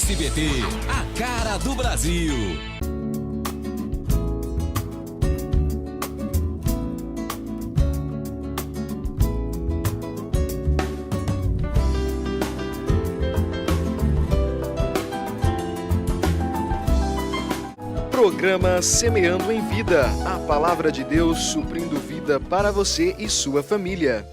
SBT, a cara do Brasil. Programa Semeando em Vida, a palavra de Deus suprindo vida para você e sua família.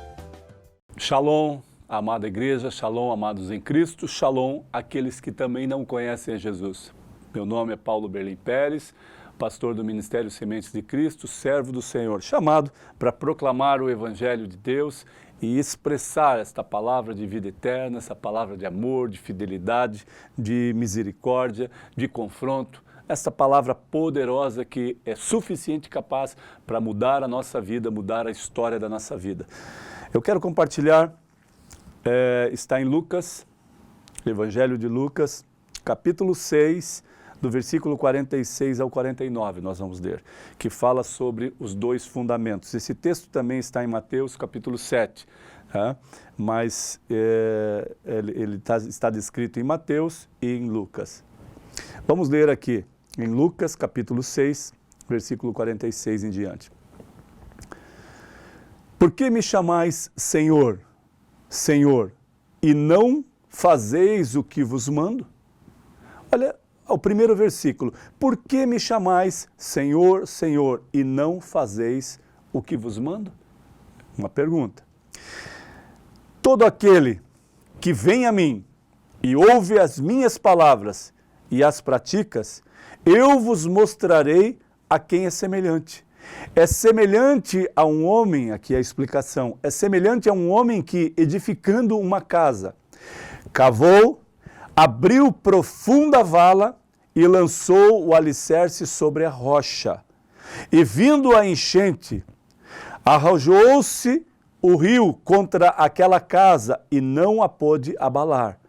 Shalom, amada igreja, shalom, amados em Cristo, shalom, aqueles que também não conhecem a Jesus. Meu nome é Paulo Berlim Pérez, pastor do Ministério Sementes de Cristo, servo do Senhor, chamado para proclamar o Evangelho de Deus e expressar esta palavra de vida eterna, essa palavra de amor, de fidelidade, de misericórdia, de confronto, essa palavra poderosa que é suficiente e capaz para mudar a nossa vida, mudar a história da nossa vida. Eu quero compartilhar, está em Lucas, Evangelho de Lucas, capítulo 6, do versículo 46 ao 49, nós vamos ler, que fala sobre os dois fundamentos. Esse texto também está em Mateus, capítulo 7, mas ele está descrito em Mateus e em Lucas. Vamos ler aqui, em Lucas, capítulo 6, versículo 46 em diante. Por que me chamais Senhor, Senhor, e não fazeis o que vos mando? Olha o primeiro versículo. Por que me chamais Senhor, Senhor, e não fazeis o que vos mando? Uma pergunta. Todo aquele que vem a mim e ouve as minhas palavras e as praticas, eu vos mostrarei a quem é semelhante. É semelhante a um homem, aqui é a explicação, é semelhante a um homem que, edificando uma casa, cavou, abriu profunda vala e lançou o alicerce sobre a rocha. E vindo a enchente, arrojou-se o rio contra aquela casa e não a pôde abalar,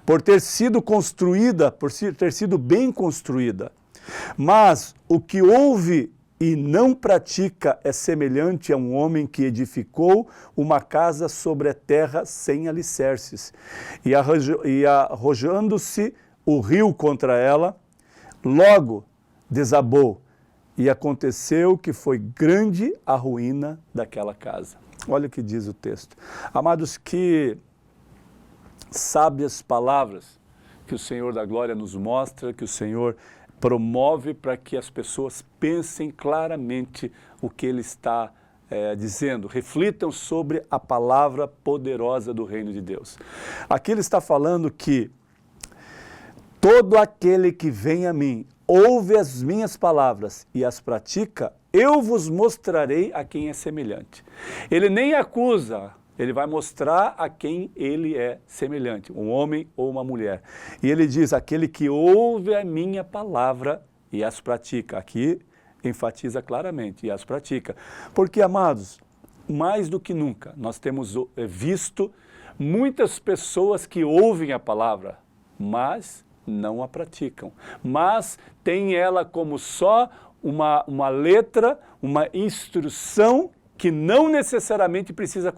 por ter sido construída, por ter sido bem construída. Mas o que ouve e não pratica é semelhante a um homem que edificou uma casa sobre a terra sem alicerces. E arrojando-se o rio contra ela, logo desabou. E aconteceu que foi grande a ruína daquela casa. Olha o que diz o texto. Amados, que sábias palavras que o Senhor da Glória nos mostra, que o Senhor promove para que as pessoas pensem claramente o que Ele está dizendo, reflitam sobre a palavra poderosa do reino de Deus. Aqui Ele está falando que todo aquele que vem a mim, ouve as minhas palavras e as pratica, eu vos mostrarei a quem é semelhante. Ele nem acusa, ele vai mostrar a quem ele é semelhante, um homem ou uma mulher. E ele diz, aquele que ouve a minha palavra e as pratica. Aqui enfatiza claramente, e as pratica. Porque, amados, mais do que nunca, nós temos visto muitas pessoas que ouvem a palavra, mas não a praticam. Mas têm ela como só uma letra, uma instrução que não necessariamente precisa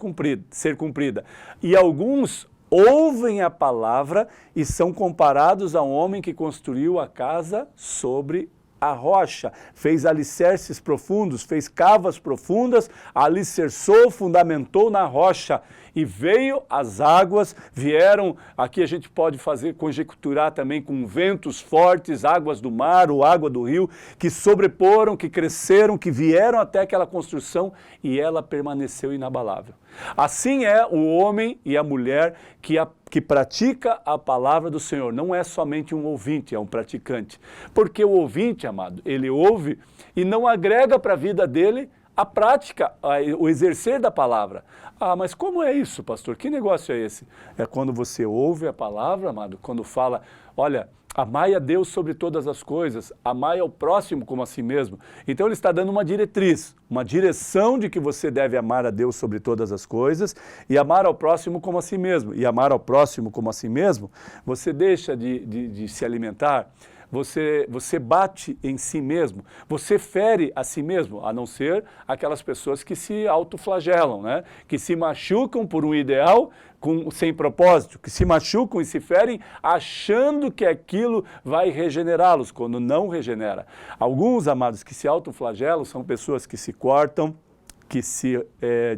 ser cumprida. E alguns ouvem a palavra e são comparados a um homem que construiu a casa sobre a rocha, fez alicerces profundos, fez cavas profundas, alicerçou, fundamentou na rocha. E veio as águas, vieram, aqui a gente pode conjecturar também com ventos fortes, águas do mar ou água do rio, que sobreporam, que cresceram, que vieram até aquela construção e ela permaneceu inabalável. Assim é o homem e a mulher que pratica a palavra do Senhor. Não é somente um ouvinte, é um praticante. Porque o ouvinte, amado, ele ouve e não agrega para a vida dele a prática, o exercer da palavra. Ah, mas como é isso, pastor? Que negócio é esse? É quando você ouve a palavra, amado, quando fala, olha, amai a Deus sobre todas as coisas, amai ao próximo como a si mesmo. Então ele está dando uma diretriz, uma direção de que você deve amar a Deus sobre todas as coisas e amar ao próximo como a si mesmo. E amar ao próximo como a si mesmo, você deixa de se alimentar, você bate em si mesmo, você fere a si mesmo, a não ser aquelas pessoas que se autoflagelam, né? Que se machucam por um ideal sem propósito, que se machucam e se ferem achando que aquilo vai regenerá-los, quando não regenera. Alguns, amados, que se autoflagelam são pessoas que se cortam, que se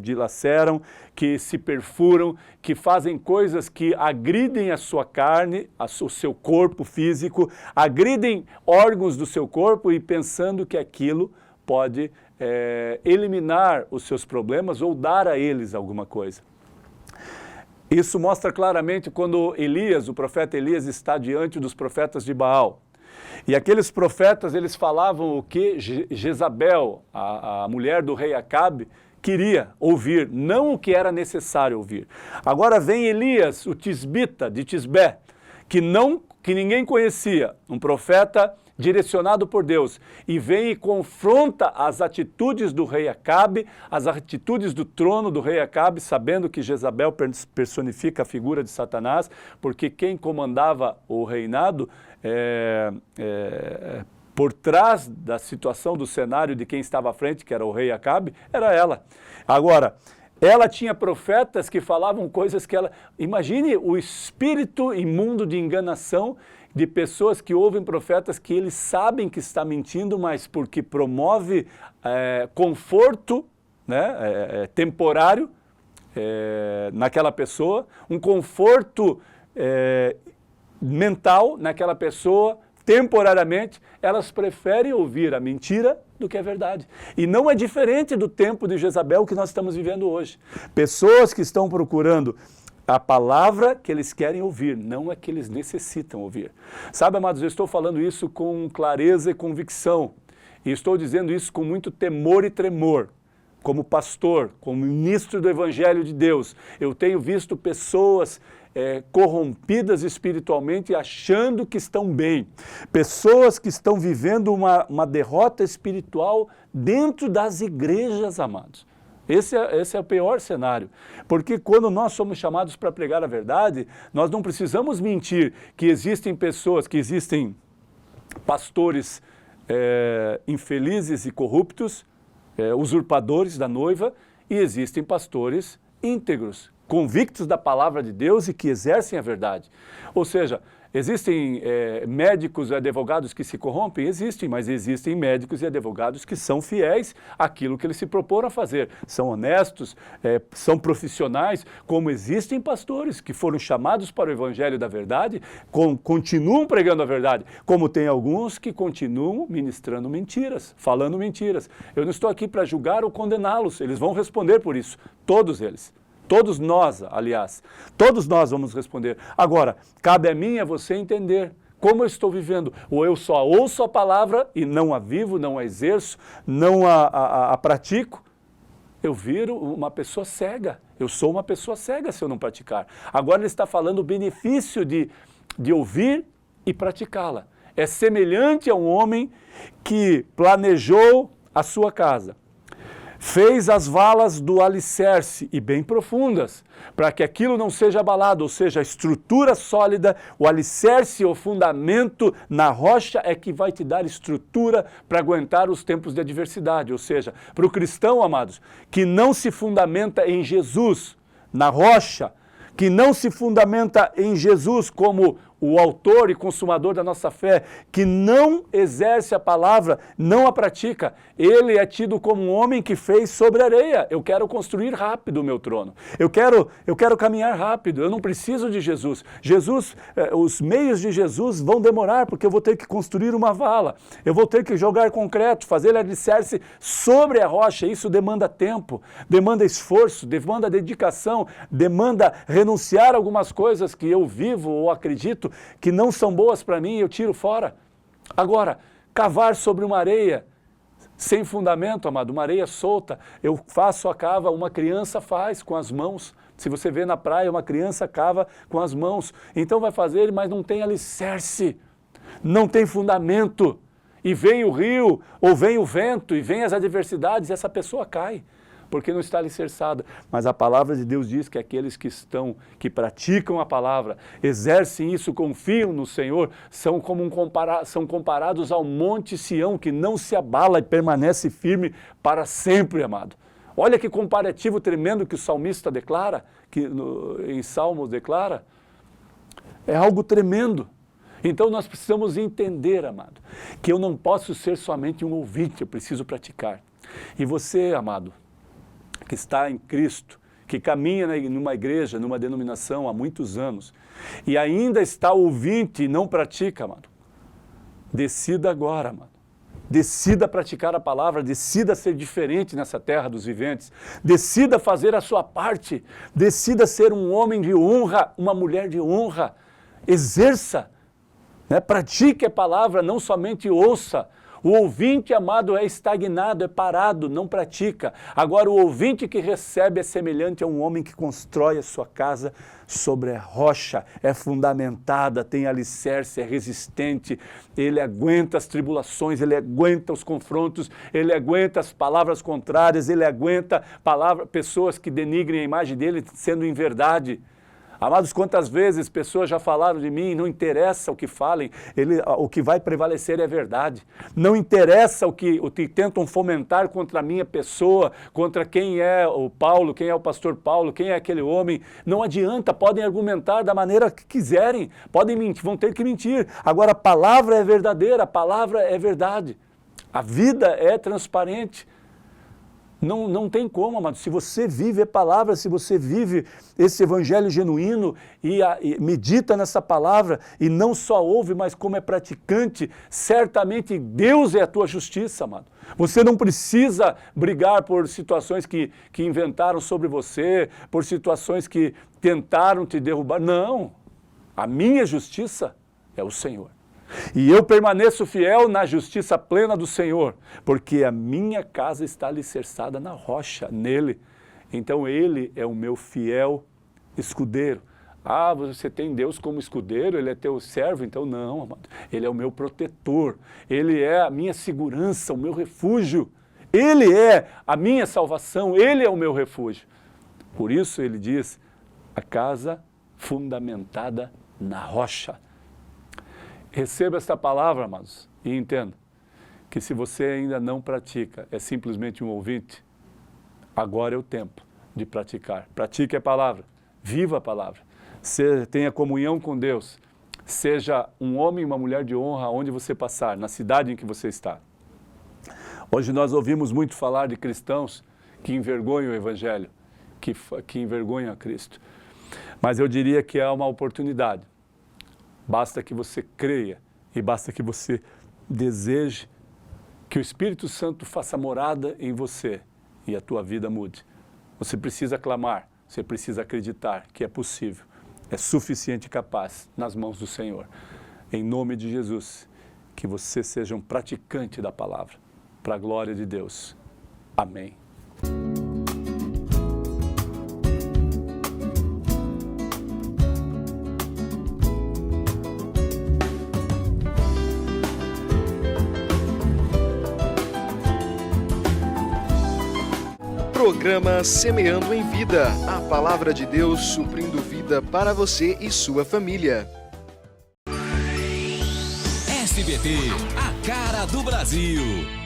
dilaceram, que se perfuram, que fazem coisas que agridem a sua carne, o seu corpo físico, agridem órgãos do seu corpo e pensando que aquilo pode eliminar os seus problemas ou dar a eles alguma coisa. Isso mostra claramente quando Elias, o profeta Elias, está diante dos profetas de Baal. E aqueles profetas, eles falavam o que Jezabel, a mulher do rei Acabe, queria ouvir, não o que era necessário ouvir. Agora vem Elias, o tisbita de Tisbé, que ninguém conhecia, um profeta direcionado por Deus, e vem e confronta as atitudes do rei Acabe, as atitudes do trono do rei Acabe, sabendo que Jezabel personifica a figura de Satanás, porque quem comandava o reinado por trás da situação do cenário de quem estava à frente, que era o rei Acabe, era ela. Agora, ela tinha profetas que falavam coisas que ela... Imagine o espírito imundo de enganação de pessoas que ouvem profetas que eles sabem que está mentindo, mas porque promove conforto, né, temporário naquela pessoa, um conforto mental naquela pessoa, temporariamente, elas preferem ouvir a mentira do que a verdade. E não é diferente do tempo de Jezabel que nós estamos vivendo hoje. Pessoas que estão procurando a palavra que eles querem ouvir, não é que eles necessitam ouvir. Sabe, amados, eu estou falando isso com clareza e convicção. E estou dizendo isso com muito temor e tremor. Como pastor, como ministro do Evangelho de Deus, eu tenho visto pessoas corrompidas espiritualmente achando que estão bem. Pessoas que estão vivendo uma derrota espiritual dentro das igrejas, amados. Esse é o pior cenário, porque quando nós somos chamados para pregar a verdade, nós não precisamos mentir que existem pessoas, que existem pastores infelizes e corruptos, usurpadores da noiva, e existem pastores íntegros, convictos da palavra de Deus e que exercem a verdade. Ou seja, existem médicos e advogados que se corrompem? Existem, mas existem médicos e advogados que são fiéis àquilo que eles se proporam a fazer. São honestos, são profissionais, como existem pastores que foram chamados para o Evangelho da verdade, continuam pregando a verdade, como tem alguns que continuam ministrando mentiras, falando mentiras. Eu não estou aqui para julgar ou condená-los, eles vão responder por isso, todos eles. Todos nós, aliás, todos nós vamos responder. Agora, cabe a mim e a você entender como eu estou vivendo. Ou eu só ouço a palavra e não a vivo, não a exerço, não a pratico. Eu viro uma pessoa cega. Eu sou uma pessoa cega se eu não praticar. Agora ele está falando o benefício de ouvir e praticá-la. É semelhante a um homem que planejou a sua casa. Fez as valas do alicerce, e bem profundas, para que aquilo não seja abalado, ou seja, a estrutura sólida, o alicerce, o fundamento na rocha é que vai te dar estrutura para aguentar os tempos de adversidade. Ou seja, para o cristão, amados, que não se fundamenta em Jesus, na rocha, que não se fundamenta em Jesus como o autor e consumador da nossa fé, que não exerce a palavra, não a pratica, ele é tido como um homem que fez sobre areia. Eu quero construir rápido o meu trono. Eu quero caminhar rápido. Eu não preciso de Jesus. Os meios de Jesus vão demorar, porque eu vou ter que construir uma vala. Eu vou ter que jogar concreto, fazer alicerce sobre a rocha. Isso demanda tempo, demanda esforço, demanda dedicação, demanda renunciar a algumas coisas que eu vivo ou acredito que não são boas para mim, eu tiro fora. Agora, cavar sobre uma areia sem fundamento, amado, uma areia solta, eu faço a cava, uma criança faz com as mãos. Se você vê na praia, uma criança cava com as mãos. Então vai fazer, mas não tem alicerce, não tem fundamento. E vem o rio, ou vem o vento, e vem as adversidades, e essa pessoa cai. porque não está alicerçada. Mas a palavra de Deus diz que aqueles que praticam a palavra, exercem isso, confiam no Senhor, são comparados ao monte Sião, que não se abala e permanece firme para sempre, amado. Olha que comparativo tremendo que o salmista declara, que em Salmos declara. É algo tremendo. Então nós precisamos entender, amado, que eu não posso ser somente um ouvinte, eu preciso praticar. E você, amado, que está em Cristo, que caminha numa igreja, numa denominação há muitos anos, e ainda está ouvinte e não pratica, amado, decida agora, amado. Decida praticar a palavra, decida ser diferente nessa terra dos viventes, decida fazer a sua parte, decida ser um homem de honra, uma mulher de honra, exerça, pratique a palavra, não somente ouça. O ouvinte, amado, é estagnado, é parado, não pratica. Agora, o ouvinte que recebe é semelhante a um homem que constrói a sua casa sobre a rocha, é fundamentada, tem alicerce, é resistente, ele aguenta as tribulações, ele aguenta os confrontos, ele aguenta as palavras contrárias, ele aguenta pessoas que denigrem a imagem dele sendo em verdade. Amados, quantas vezes pessoas já falaram de mim, não interessa o que falem, o que vai prevalecer é a verdade. Não interessa o que tentam fomentar contra a minha pessoa, contra quem é o Paulo, quem é o pastor Paulo, quem é aquele homem. Não adianta, podem argumentar da maneira que quiserem, podem mentir, vão ter que mentir. Agora, a palavra é verdadeira, a palavra é verdade. A vida é transparente. Não tem como, amado. Se você vive a palavra, se você vive esse evangelho genuíno e medita nessa palavra e não só ouve, mas como é praticante, certamente Deus é a tua justiça, amado. Você não precisa brigar por situações que inventaram sobre você, por situações que tentaram te derrubar. Não, a minha justiça é o Senhor. E eu permaneço fiel na justiça plena do Senhor, porque a minha casa está alicerçada na rocha, nele. Então Ele é o meu fiel escudeiro. Ah, você tem Deus como escudeiro, Ele é teu servo? Então não, amado. Ele é o meu protetor, Ele é a minha segurança, o meu refúgio. Ele é a minha salvação, Ele é o meu refúgio. Por isso Ele diz, a casa fundamentada na rocha. Receba esta palavra, amados, e entenda que se você ainda não pratica, é simplesmente um ouvinte, agora é o tempo de praticar. Pratique a palavra, viva a palavra, tenha comunhão com Deus, seja um homem e uma mulher de honra onde você passar, na cidade em que você está. Hoje nós ouvimos muito falar de cristãos que envergonham o Evangelho, que envergonham a Cristo. Mas eu diria que é uma oportunidade. Basta que você creia e basta que você deseje que o Espírito Santo faça morada em você e a tua vida mude. Você precisa clamar, você precisa acreditar que é possível, é suficiente e capaz nas mãos do Senhor. Em nome de Jesus, que você seja um praticante da palavra, para a glória de Deus. Amém. Programa Semeando em Vida, a palavra de Deus suprindo vida para você e sua família. SBT, a cara do Brasil.